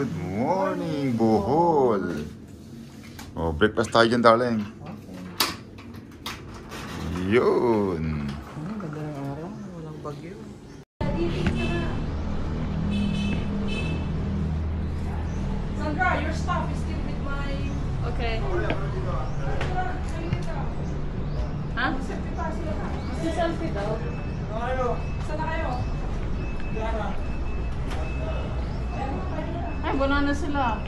Good morning, Bohol. Oh, breakfast tayo dyan, darling. Yun. Ganda ng araw, walang bagyo. Sandra, your stuff is still with my... Okay. Ha? Selfie daw. Saan na kayo? Ay, wala na sila.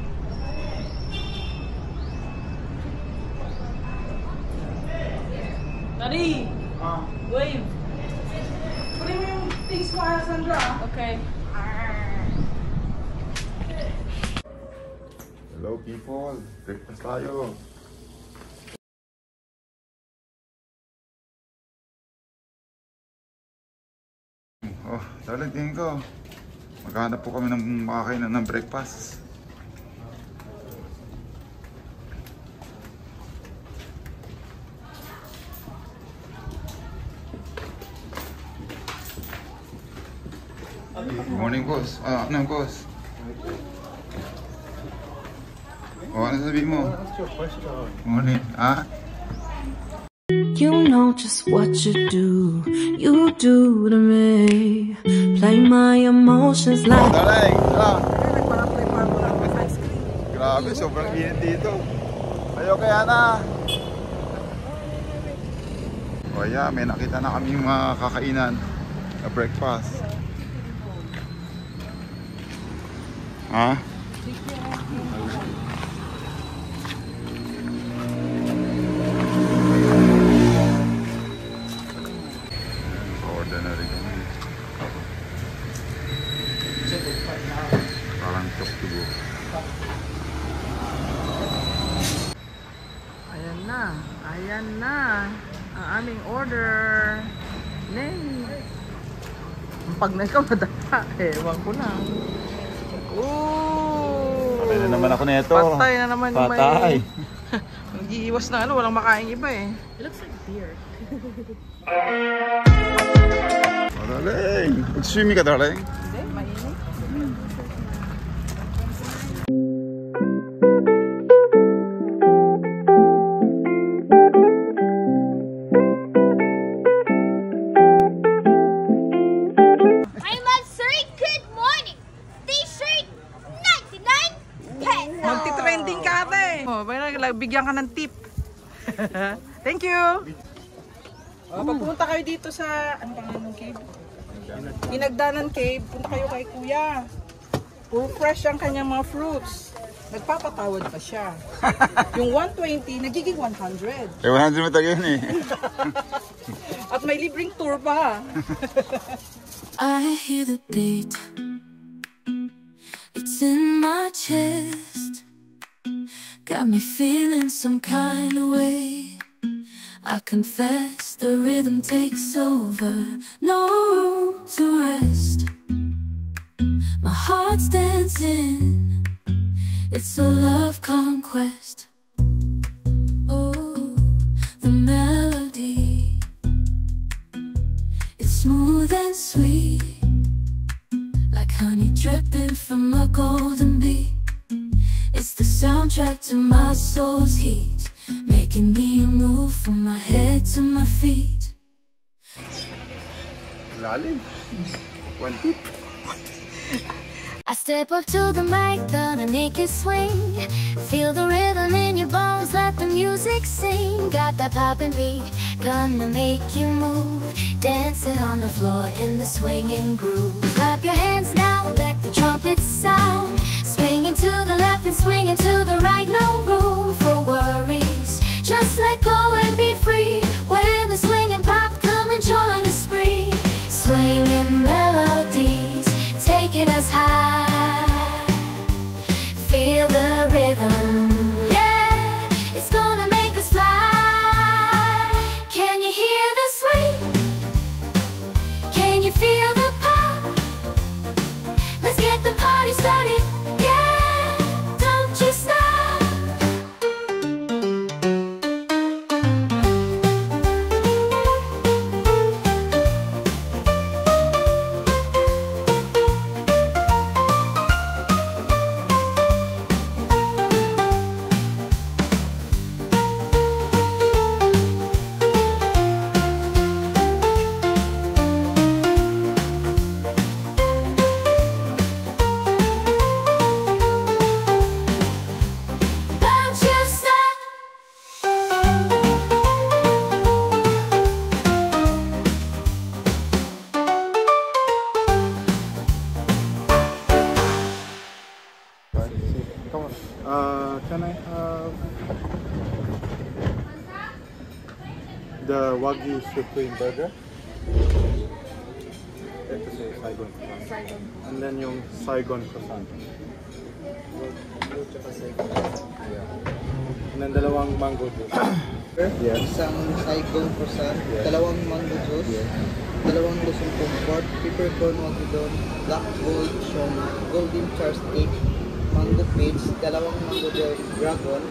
Dari! Wave! Kunin mo yung things mo, Sandra. Okay. Hello, people. Breakfast tayo. Oh, darling, tingin ko. Maghanap po kami ng makakainan ng breakfast. Good morning, boss. Ano, boss? Oh, ano sabihin mo? Morning. You know just what you do to me. Play my emotions like... Darling, grabe, sobrang init dito. Ayaw kaya na. O yeah, may nakita na kami mga kakainan na breakfast. Ha? Ordinary kami. Parang chok to go. Ayan na ang aming order. Nay. Pag na ikaw madata, ewan ko na. Ooh! Patay na naman ako nito. Patay na naman yung Patay. Nag-iiwas na ano, walang makain iba eh. It looks like beer. Oh, darling. Mag-swimming ka, darling. Hindi, mainit. Magti-trending ka ate. Oh, bigyan ka ng tip. Thank you. Pagpunta kayo dito sa ano pangalan ng cave? Inagdanan Cave. Punta kayo kay Kuya. Puro fresh ang kanyang mga fruits. Nagpapatawad pa siya. Yung 120 nagiging 100. Eh, 100 mo tayo yun eh. At may libreng tour pa. I hear the beat. It's in my chest. Got me feeling some kind of way. I confess the rhythm takes over. No room to rest. My heart's dancing. It's a love conquest. Oh, the melody. It's smooth and sweet, like honey dripping from a golden bee. It's the soundtrack to my soul's heat, making me move from my head to my feet. Lalim. One tip. I step up to the mic, gonna make it swing. Feel the rhythm in your bones, let the music sing. Got that poppin' beat, gonna make you move. Dancing on the floor in the swinging groove. Clap your hands now, let the trumpets sound. Swinging to the left and swinging to the right. No room for worries, just let go and be free. When the swinging pop, come and join the spree. Swinging melodies, taking us high. Feel the rhythm, yeah, it's gonna make us fly. Can you hear the swing? Can you feel the pop? Let's get the party started, yeah, don't you stop. Can I have the Wagyu Supreme Burger? Ito si Saigon Croissant. And then yung Saigon Croissant. Yeah. And then dalawang mango juice. Yes. Isang Saigon croissant, dalawang mango juice, dalawang lusong pork, peppercorn wagyu, black gold, golden charred steak, mango page, dalawang mango dragon,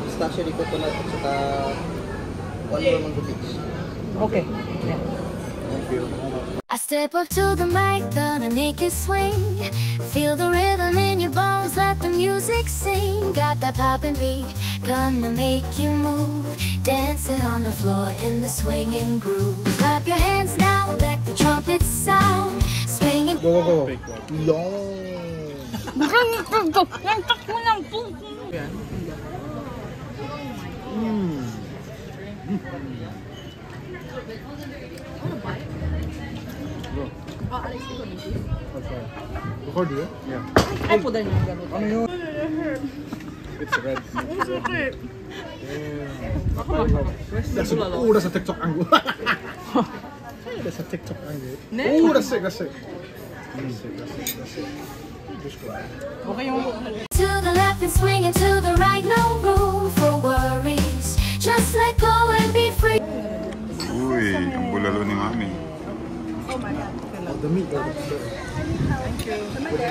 pistachio coconut at saka one more mango page. Okay. Thank you. I step up to the mic, gonna make it swing. Feel the rhythm in your bones, let the music sing. Got that poppin' beat, gonna make you move. Dancing on the floor in the swinging groove. Clap your hands now, let the trumpets sound. Swinging. Go. Record it? Yeah. Ay po dahil yung gamit. Ano yun? It's red. That's sa TikTok angle. That's a TikTok angle. That's sick. Okay yung... To the left and swinging to the right, no room for worries. Just let go and be free. Uy, ang bulalo ni Mami. The meat.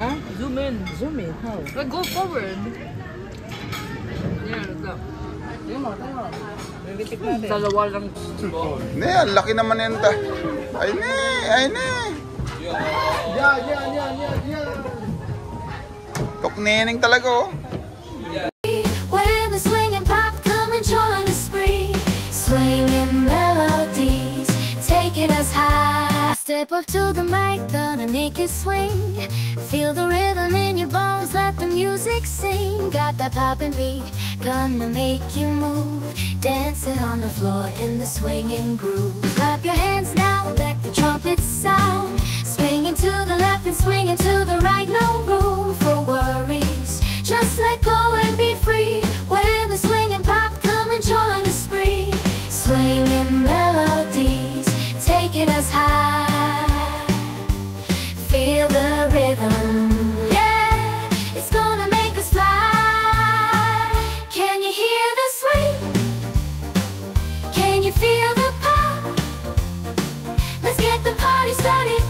Ah, zoom in. Zoom in. How? But go forward. Yeah, go. Yung mga tayo. Ribitik natin. Dalawa lang. Ne, ang laki naman yan ta. Ay ne. Yeah. Tok neneng talaga oh. When the swinging pop, come and join the spree. Swinging melodies, taking us high. Step up to the mic, gonna make it swing. Feel the rhythm in your bones, let the music sing. Got that poppin' beat, gonna make you move. Dancing on the floor in the swinging groove. Clap your hands now, let the trumpets sound. Swinging to the left and swinging to the right, no room for worries. Just let go and be free. When the swinging pop, come and join the spree. Swinging melodies, taking us high. Feel the rhythm, yeah, it's gonna make us fly. Can you hear the swing? Can you feel the pop? Let's get the party started.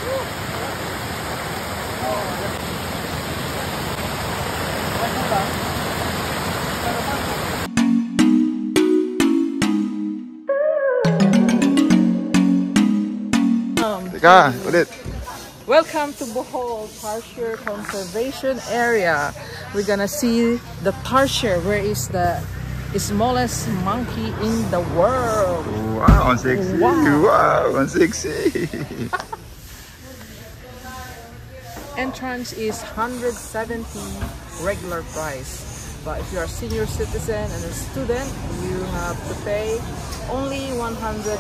Teka, ulit. Welcome to Bohol Tarsier Conservation Area. We're gonna see the tarsier, where is the smallest monkey in the world. Wow, ang sexy. Wow. Wow, ang sexy. Entrance is 170 regular price. But if you are a senior citizen and a student, you have to pay only 160.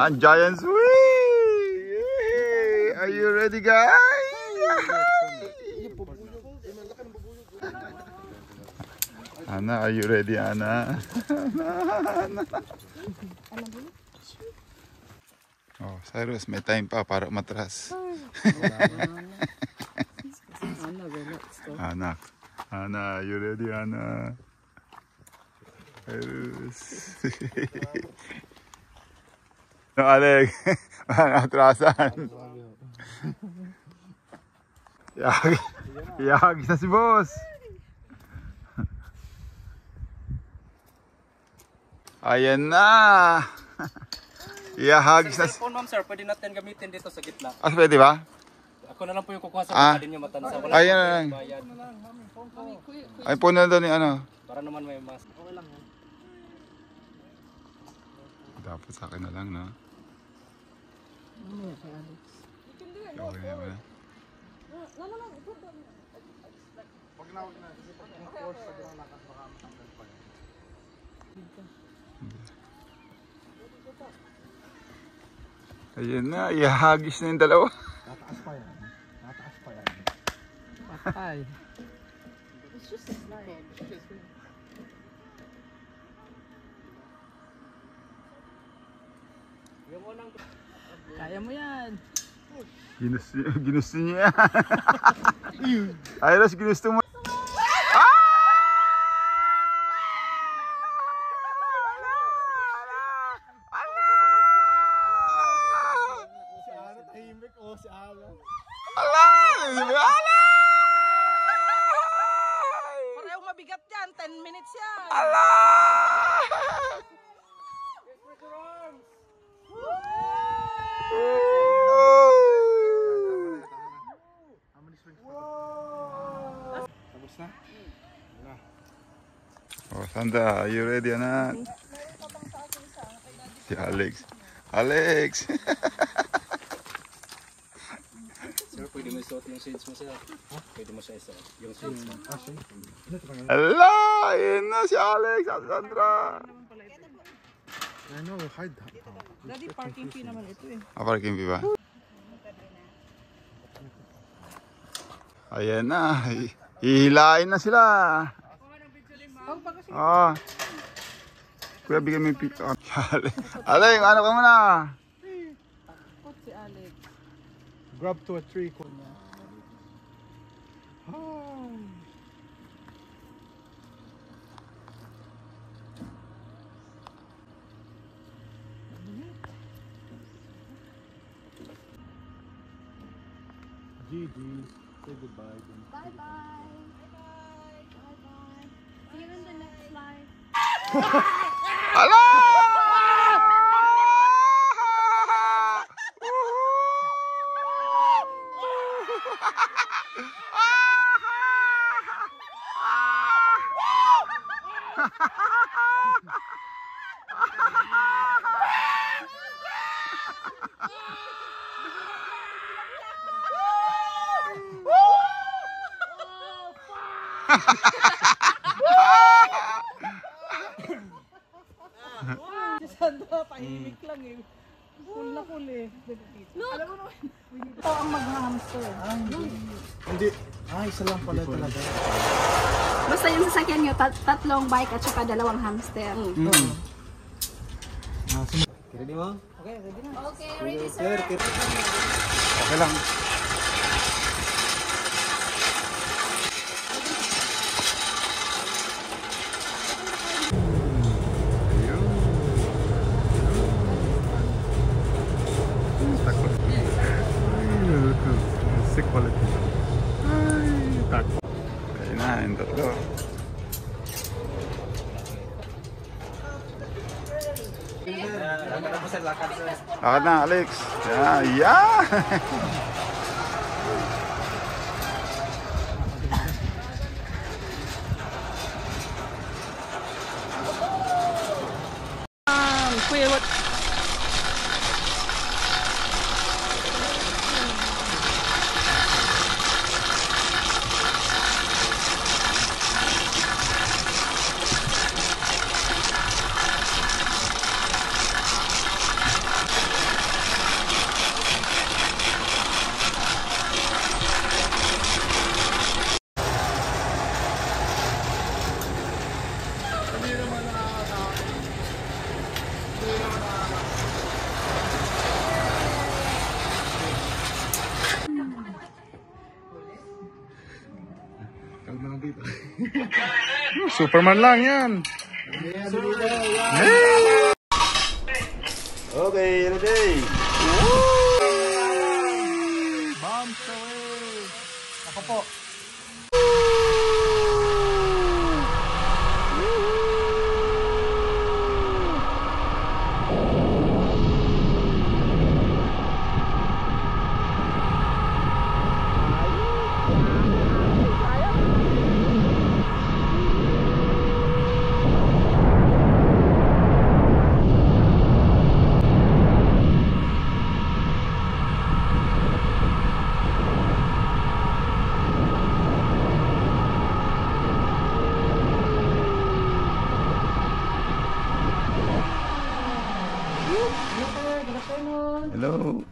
Ang giant swing! Are you ready, guys? Ana, are you ready, Ana? Oh, Cyrus, may time pa para matras. Anak. Ana, are you ready, Ana? Cyrus. No, Alex. Atrasan. Yahagis na si boss. Ayan na. Yahagis na si... Cellphone, ma'am, sir. Pwede natin gamitin dito sa gitna. Ah, pwede ba? Ako na lang po yung kukuha sa din yung matansa. Wala Ayan na lang. Ay, po na doon yung ano. Para naman may mas. Okay lang. Dapat sa akin na lang, no? Okay na ba? Ayan na, ihagis na yung dalawa. Tataas pa yan. Tataas pa yan. Patay. Kaya mo yan. Ginusto niya. Ayos, ginusto mo. Parehong mabigat yan. 10 minutes yan. Oh, Sandra, are you ready, anak? Si Alex. Alex! Sir, pwede mo isuot yung shades mo, sir. Pwede mo siya isuot yung shades mo. Hala! Ayan na si Alex at Sandra. Ano, hard. Daddy, parking fee naman ito eh. Parking fee ba? Ayan na. Hihilain na sila. Kuya, bigyan mo yung pick up. Alay, ano ka muna? Si Alex. Grab to a tree. Gigi, say goodbye. Bye bye. Bye bye. See you in the next life. Ala! Si Sandra, pahimik lang eh. Cool na cool eh. Alam mo naman, ito ang mag-hamster. Hindi. Isa lang pala talaga. Basta yung sasakyan nyo, tatlong bike at saka dalawang hamster. Ready mo? Okay, ready na. Okay, ready sir. Okay lang. Sick quality. Ayun na, yung tatlo. Lakad na, Alex. Yeah! Kuya, what? Superman lang yan. Okay, ready? Bombs away. Ako po. Hello.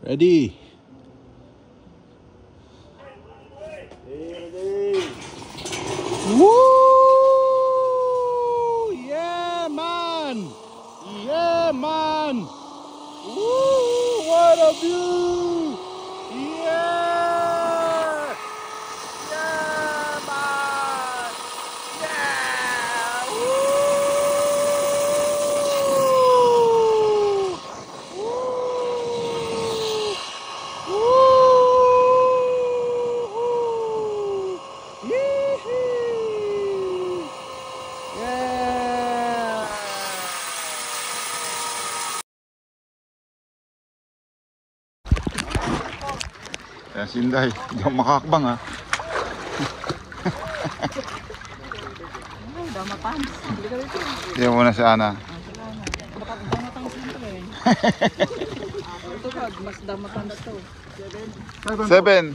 Ready. Woo! Yeah, man! Yeah, man! Woo! What a view! Yeah! Yeah, man! Yeah! Woo! Woo! Yan, Sinday. Hindi ako makakbang ha. Ay, damatans. Hindi ka rito. Hindi mo na si Ana. Damatans dito eh. Ito ka, mas damatans to. 7.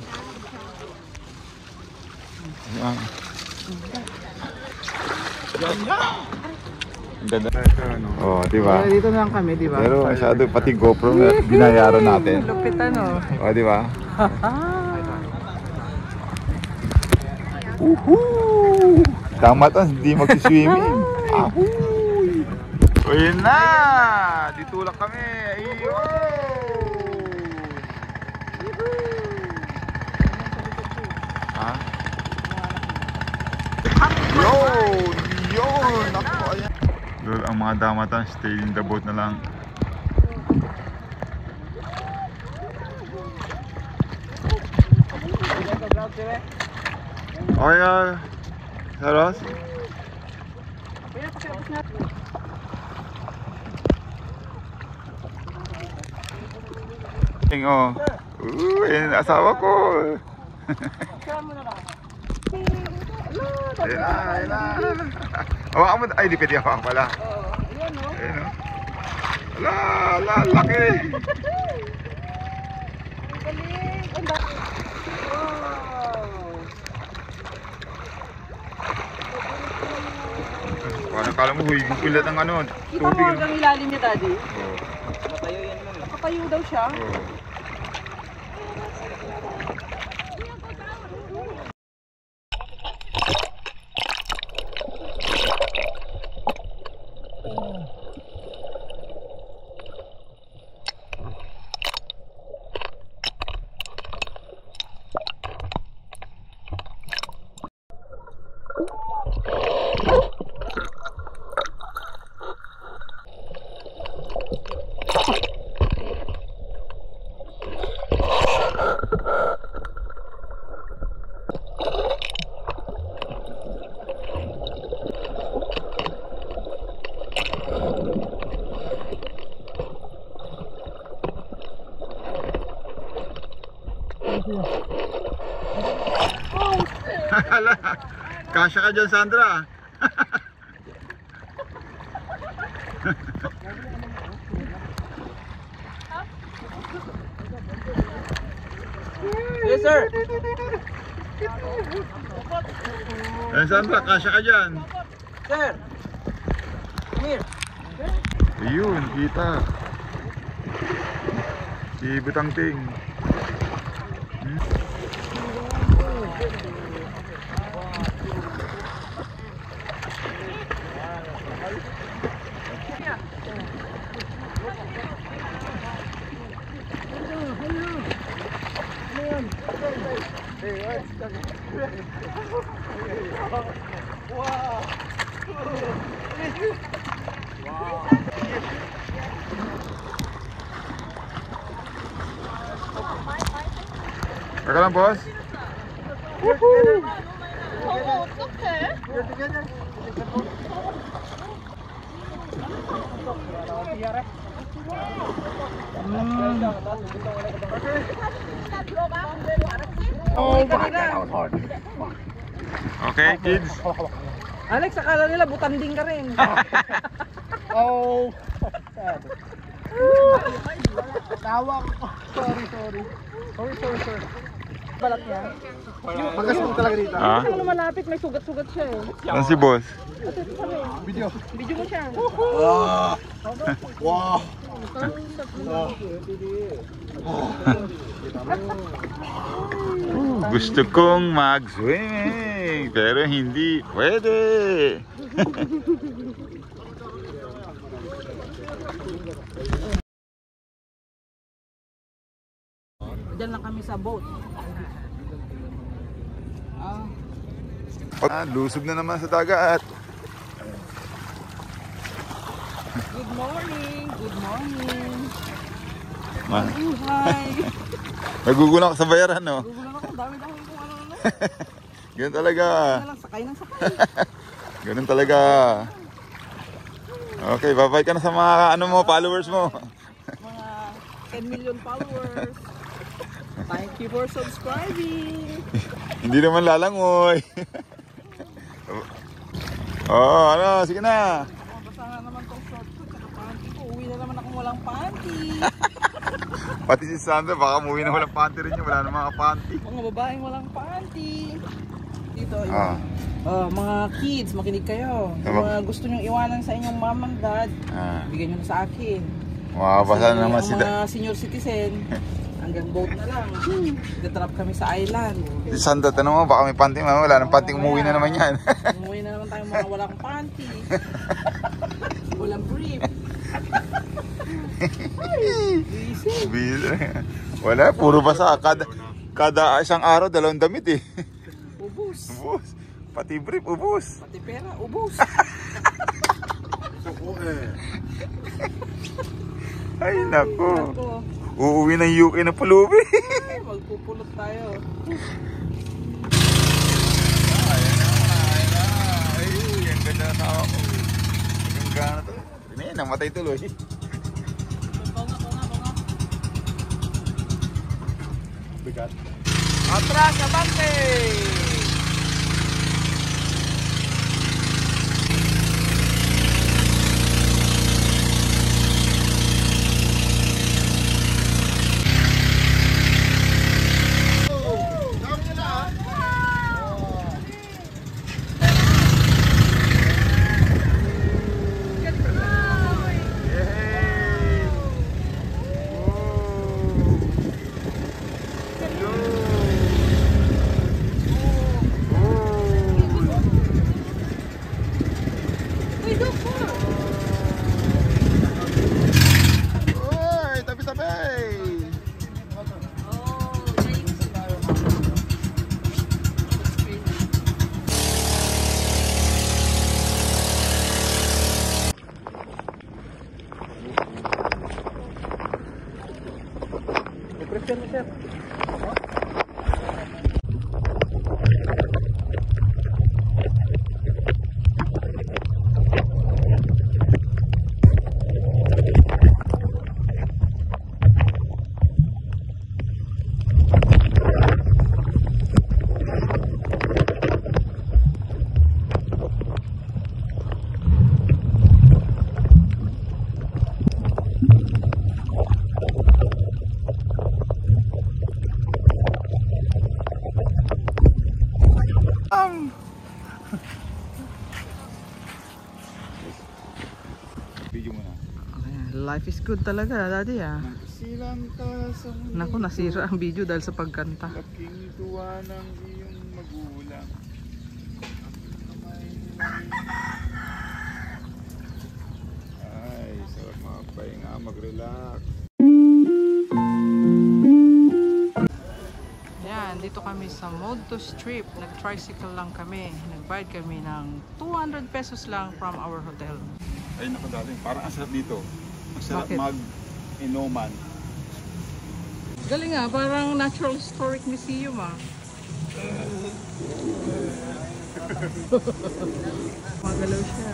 Yan. Ang ganda. Oh, di ba? Dito na lang kami, di ba? Pero masyado pati GoPro na binayaran natin. Lupit ano. Oh, di ba? Woohoo! Damatans, hindi mag-swimming. Ahoy! O yun na! Ditulak kami. Ayun! Ha? Yun! Yun! Ako, ayan. Lol, ang mga damatans, stay in the boat na lang. Okay, Saros? Oh. Yan, asawa ko. Ayun na, ayun na. Hawakan mo. Ay, di pwede hawakan pala. Ayun o. Ala, ala, laki. Parang kala mo, huwag pilat ng ano. Kita mo hanggang ilalim niya, Daddy? Oo. Nakatayo daw siya. Oo. Hala, kasya ka dyan, Sandra. Yes, sir. Eh, Sandra, kasya ka dyan. Sir. Here. Ayun, kita. Si Butangting. Teka lang, boss. Okay, kids. Alex, akala nila butanding ka rin. Oh. Tawa ko. Sorry. Sorry. Balat niya. Magasmong talaga dito. Ah? Ano malapit, may sugat-sugat siya eh. Saan si boss? Video. Video mo siya. Wow. Gusto kong mag-swimming, pero hindi pwede. Diyan lang kami sa boat. Lusog na naman sa dagat. Good morning. Ma, Hi. nagugulang ka sa bayaran, no? Gugulang ako, dami-dami kung ano-ano. Ganun talaga. Sakay ng sakay. Ganun talaga. Okay, bye-bye ka na sa mga followers mo. Mga 10 million followers. Thank you for subscribing. Hindi naman lalangoy. Oh, ano, sige na. Basta nga naman tong short ko, tsaka panty ko. Uwi na naman akong walang panty. Pati si Sandra, baka umuwi na walang panty rin niya. Wala na mga panty. Mga babaeng walang panty. Dito, yun. Ah. Mga kids, makinig kayo. Kung gusto nyo iwanan sa inyong mom and dad, bigyan nyo na sa akin. Makabasa na naman si mga senior citizen, hanggang boat na lang. Nag-trap kami sa island. Si Sandra, tanong mo, baka may panty. Wala ng panty, umuwi na naman yan. Umuwi na naman tayo mga walang panty. Walang brief. Busy. Wala, puro basa. Kada isang araw, 2 damit eh. Ubus. Ubus. Pati brief, ubus. Pati pera, ubus. Ay, nako. Uuwi ng UK na pulubi. Magpupulot tayo. Ay, ang ganda na tao ko. Ang gana to. Hindi, namatay tuloy. Bigat. Atras, abante! Video mo na. Life is good talaga, daddy ah. Silang ka sa mundo. Naku, nasira ang video dahil sa pagkanta. Laking tuwa ng iyong magulang. Ay, sarap magpahinga, mag-relax. Yan, dito kami sa Moto Strip. Nag-tricycle lang kami. Nagbayad kami ng 200 pesos lang from our hotel. Ay, nakadaling. Parang ang sarap dito. Ang sarap Bakit? mag-inuman. Galing ah, parang Natural Historic Museum ah. Magalaw siya.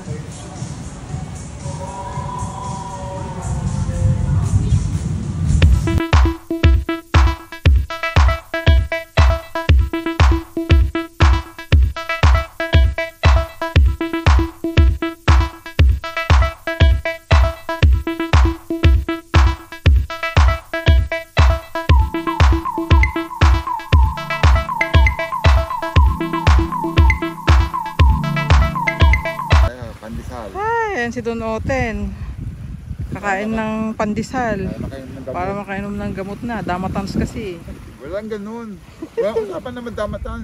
Ayan si Don Oten. Kakain ng pandesal. Para makainom ng gamot na. Damatans kasi. Walang ganun. Walang usapan na madamatan.